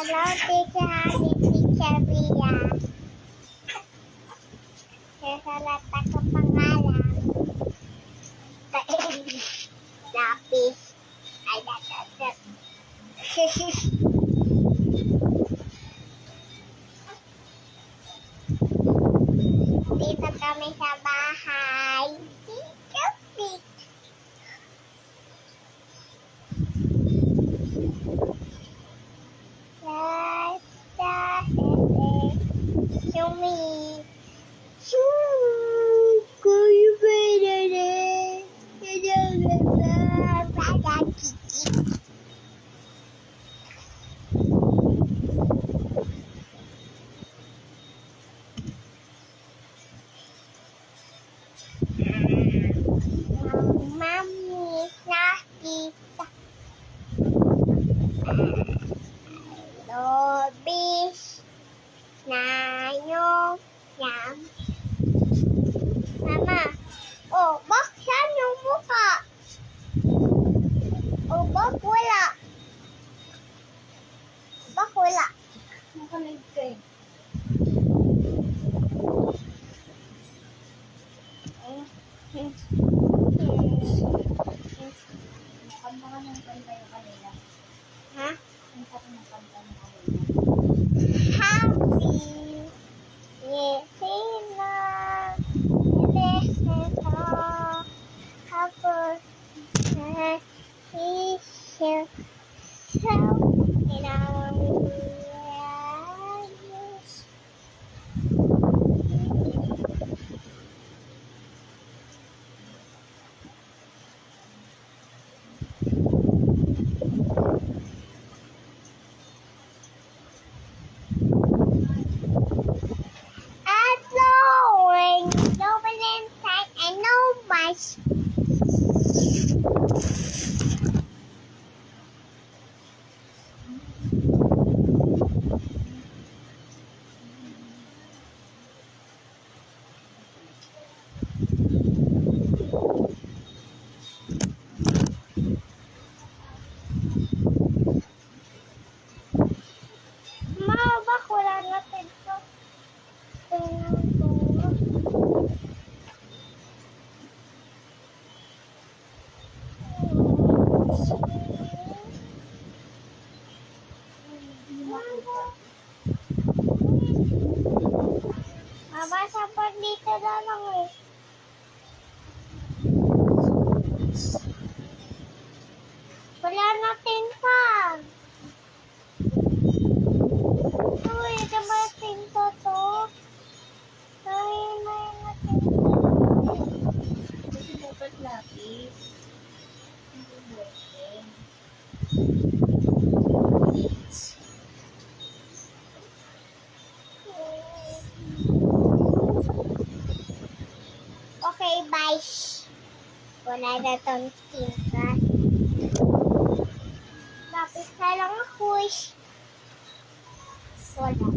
Hello, teacher. Teacher Bia. Sasalat ako pangalan. Lapis. Ay, dat. Dito kami sa bahay. Kapit. Yummy. Kayu beda. Mami nakita Lobis na yung yam. Mama, baksan yung mukha. Bak wala. Bak wala. Nakalig ka eh. Kanta ka ng kanta yung kanila. Ha? Kanta ka ng kanta yung kanila. Happy. Yes, sila. Lesson. Happy. He's so in our lives. Mama, sapat dito na lang eh. Wala natin pa. Uy, diba tinto to? Ay, may natin pa. Kasi dapat lapis. Hindi working. Okay, bye. Wala na itong tinta. Lapis na lang ako. Wala.